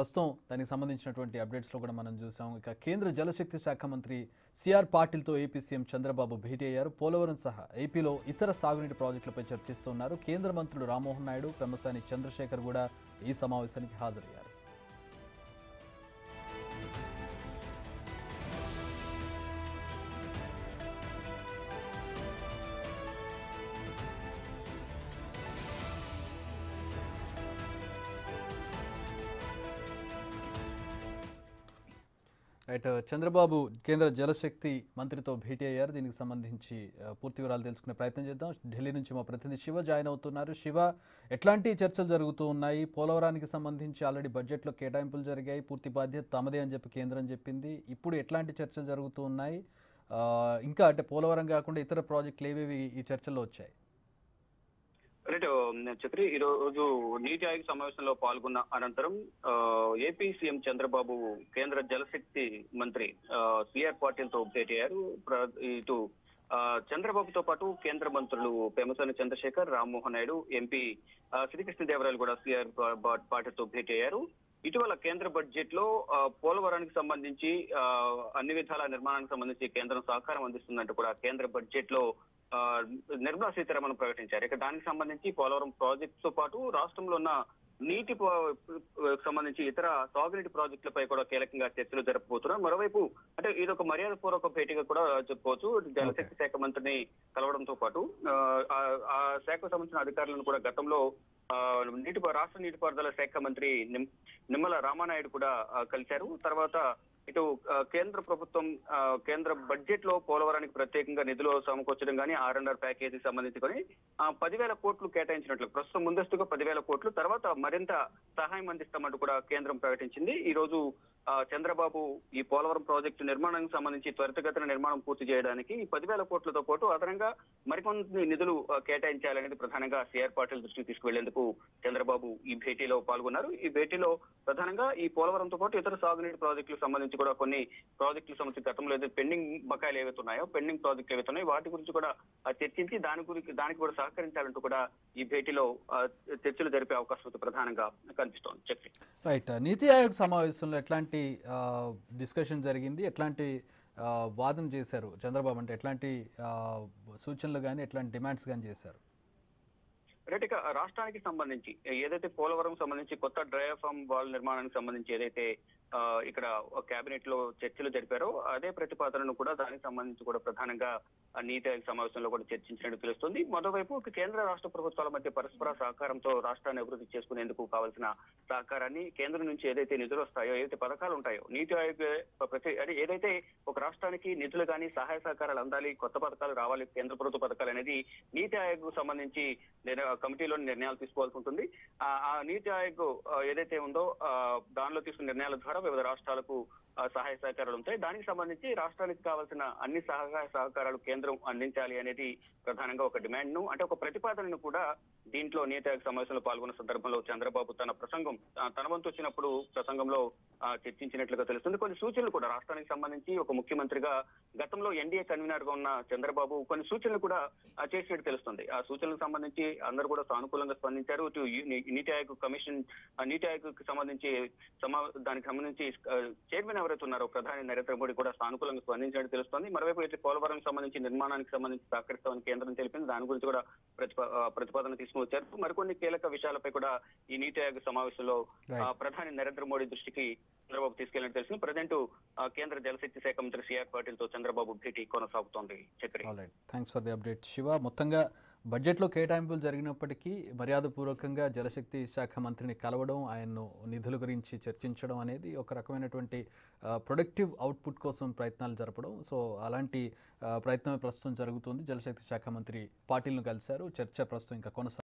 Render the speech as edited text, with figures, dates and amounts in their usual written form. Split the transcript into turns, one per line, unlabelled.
ప్రస్తుతం దానికి సంబంధించినటువంటి అప్డేట్స్లో కూడా మనం చూసాం. ఇక కేంద్ర జలశక్తి శాఖ మంత్రి సిఆర్ పాటిల్తో ఏపీ సీఎం చంద్రబాబు భేటీ అయ్యారు. పోలవరం సహా ఏపీలో ఇతర సాగునీటి ప్రాజెక్టులపై చర్చిస్తున్నారు. కేంద్ర మంత్రులు రామ్మోహన్ నాయుడు, పెమ్మసాని చంద్రశేఖర్ కూడా ఈ సమావేశానికి హాజరయ్యారు. రైట్, చంద్రబాబు కేంద్ర జలశక్తి మంత్రితో భేటీ అయ్యారు. దీనికి సంబంధించి పూర్తి వివరాలు తెలుసుకునే ప్రయత్నం చేద్దాం. ఢిల్లీ నుంచి మా ప్రతినిధి శివ జాయిన్ అవుతున్నారు. శివ, ఎట్లాంటి చర్చలు జరుగుతూ ఉన్నాయి? పోలవరానికి సంబంధించి ఆల్రెడీ బడ్జెట్లో కేటాయింపులు జరిగాయి, పూర్తి బాధ్యత తమదే అని చెప్పి కేంద్రం చెప్పింది. ఇప్పుడు ఎట్లాంటి చర్చలు జరుగుతూ ఉన్నాయి? ఇంకా అంటే పోలవరం కాకుండా ఇతర ప్రాజెక్టులు ఏవేవి ఈ చర్చల్లో వచ్చాయి?
రైట్ చక్రి, ఈ రోజు నీతి ఆయోగ్ సమావేశంలో పాల్గొన్న అనంతరం ఏపీ సీఎం చంద్రబాబు కేంద్ర జలశక్తి మంత్రి సిఆర్ పాటిల్ తో భేటీ అయ్యారు. ఇటు చంద్రబాబుతో పాటు కేంద్ర మంత్రులు పెమ్మసాని చంద్రశేఖర్, రామ్మోహన్ నాయుడు, ఎంపీ శ్రీకృష్ణదేవరాయలు కూడా సిఆర్ పాటిల్ తో భేటీ అయ్యారు. ఇటీవల కేంద్ర బడ్జెట్ లో పోలవరానికి సంబంధించి అన్ని విధాల నిర్మాణానికి సంబంధించి కేంద్రం సహకారం అందిస్తుందంటూ కూడా కేంద్ర బడ్జెట్ లో నిర్మలా సీతారామన్ ప్రకటించారు. ఇక దానికి సంబంధించి పోలవరం ప్రాజెక్ట్ తో పాటు రాష్ట్రంలో ఉన్న నీటి సంబంధించి ఇతర సాగునీటి ప్రాజెక్టులపై కూడా కీలకంగా చర్చలు జరపబోతున్నారు. మరోవైపు అంటే ఇది ఒక మర్యాద పూర్వక భేటీగా కూడా చెప్పుకోవచ్చు. జలశక్తి శాఖ మంత్రిని కలవడంతో పాటు ఆ శాఖకు సంబంధించిన అధికారులను కూడా గతంలో రాష్ట్ర నీటిపారుదల శాఖ మంత్రి నిమ్మల రామానాయుడు కూడా కలిశారు. తర్వాత ఇటు కేంద్ర ప్రభుత్వం కేంద్ర బడ్జెట్ లో పోలవరానికి ప్రత్యేకంగా నిధులు సమకూర్చడం కానీ R&R ప్యాకేజీ సంబంధించి కానీ 10,000 కోట్లు కేటాయించినట్లు, ప్రస్తుతం ముందస్తుగా 10,000 కోట్లు, తర్వాత మరింత సహాయం అందిస్తామంటూ కూడా కేంద్రం ప్రకటించింది. ఈ రోజు చంద్రబాబు ఈ పోలవరం ప్రాజెక్టు నిర్మాణానికి సంబంధించి త్వరితగతిన నిర్మాణం పూర్తి చేయడానికి 10,000 కోట్లతో పాటు అదనంగా మరికొన్ని నిధులు కేటాయించాలనేది ప్రధానంగా సిఆర్ పాటిల్ దృష్టికి తీసుకువెళ్లేందుకు చంద్రబాబు ఈ భేటీలో పాల్గొన్నారు. ఈ భేటీలో ప్రధానంగా ఈ పోలవరంతో పాటు ఇతర సాగునీటి ప్రాజెక్టులకు సంబంధించి కూడా కొన్ని ప్రాజెక్టులకు సంబంధించి గతంలో ఏదైతే పెండింగ్ బకాయిలు ఏవైతున్నాయో, పెండింగ్ ప్రాజెక్టులు ఏవైతున్నాయో వాటి గురించి కూడా చర్చించి దానికి కూడా సహకరించాలంటూ కూడా ఈ భేటీలో చర్చలు జరిపే అవకాశం ప్రధానంగా కనిపిస్తోంది. చెప్పి
రైట్, నీతి ఆయోగ్ సమావేశంలో ఎట్లాంటి డిస్కషన్ జరిగింది? ఎట్లాంటి వాదన చేశారు చంద్రబాబు? అంటే ఎట్లాంటి సూచనలు కానీ ఎట్లాంటి డిమాండ్స్ కానీ చేశారు?
రైట్, ఇక రాష్ట్రానికి సంబంధించి ఏదైతే పోలవరం సంబంధించి కొత్త డ్రైఫామ్ వాల్ నిర్మాణానికి సంబంధించి ఏదైతే ఇక్కడ కేబినెట్ లో చర్చలు జరిపారో అదే ప్రతిపాదనను కూడా దానికి సంబంధించి కూడా ప్రధానంగా నీతి ఆయోగ్ సమావేశంలో కూడా చర్చించినట్టు తెలుస్తుంది. మరోవైపు కేంద్ర రాష్ట్ర ప్రభుత్వాల మధ్య పరస్పర సహకారంతో రాష్ట్రాన్ని అభివృద్ధి చేసుకునేందుకు కావాల్సిన సహకారాన్ని కేంద్రం నుంచి ఏదైతే నిధులు వస్తాయో, ఏదైతే పథకాలు ఉంటాయో, నీతి ఆయోగ్ ఏదైతే ఒక రాష్ట్రానికి నిధులు కానీ సహాయ సహకారాలు అందాలి, కొత్త పథకాలు రావాలి, కేంద్ర ప్రభుత్వ పథకాలు అనేది నీతి ఆయోగ్ సంబంధించి కమిటీలో నిర్ణయాలు తీసుకోవాల్సి ఉంటుంది. ఆ నీతి ఆయోగ్ ఏదైతే ఉందో దానిలో తీసుకున్న నిర్ణయాల ద్వారా వివిధ రాష్ట్రాలకు సహాయ సహకారాలు ఉంటాయి. దానికి సంబంధించి రాష్ట్రానికి కావాల్సిన అన్ని సహాయ సహకారాలు కేంద్రం అందించాలి అనేది ప్రధానంగా ఒక డిమాండ్ ను, అంటే ఒక ప్రతిపాదనను కూడా దీంట్లో నీతి ఆయోగ్ సమావేశంలో పాల్గొన్న సందర్భంలో చంద్రబాబు తన వంతు వచ్చినప్పుడు ప్రసంగంలో చర్చించినట్లుగా తెలుస్తుంది. కొన్ని సూచనలు కూడా రాష్ట్రానికి సంబంధించి ఒక ముఖ్యమంత్రిగా గతంలో ఎన్డీఏ కన్వీనర్ గా ఉన్న చంద్రబాబు కొన్ని సూచనలు కూడా చేసినట్టు తెలుస్తుంది. ఆ సూచనలకు సంబంధించి అందరూ కూడా సానుకూలంగా స్పందించారు. నీతి ఆయోగ్ కి సంబంధించి దానికి సంబంధించి చైర్మన్ ఎవరైతే ఉన్నారో ప్రధాని నరేంద్ర మోడీ కూడా సానుకూలంగా స్పందించినట్టు తెలుస్తుంది. మరోవైపు అయితే పోలవరం సంబంధించి నిర్మాణానికి సంబంధించి సహకరిస్తామని కేంద్రం తెలిపింది. దాని గురించి కూడా ప్రతిపాదన తీసుకువచ్చారు. మరికొన్ని కీలక విషయాలపై కూడా ఈ నీతి ఆయోగ్ సమావేశంలో ప్రధాని నరేంద్ర మోడీ దృష్టికి చంద్రబాబు తీసుకెళ్లినట్టు తెలిసింది. ప్రజెంట్ కేంద్ర జలశక్తి శాఖ మంత్రి సిఆర్ పాటిల్ తో చంద్రబాబు భేటీ కొనసాగుతోంది.
Thanks for the update Shiva. మొత్తంగా బడ్జెట్లో కేటాయింపులు జరిగినప్పటికీ మర్యాదపూర్వకంగా జలశక్తి శాఖ మంత్రిని కలవడం, ఆయన్ను నిధుల గురించి చర్చించడం అనేది ఒక రకమైనటువంటి ప్రొడక్టివ్ అవుట్పుట్ కోసం ప్రయత్నాలు జరపడం. సో అలాంటి ప్రయత్నం ప్రస్తుతం జరుగుతుంది. జలశక్తి శాఖ మంత్రి పాటిల్ను కలిశారు. చర్చ ప్రస్తుతం ఇంకా కొనసాగుతుంది.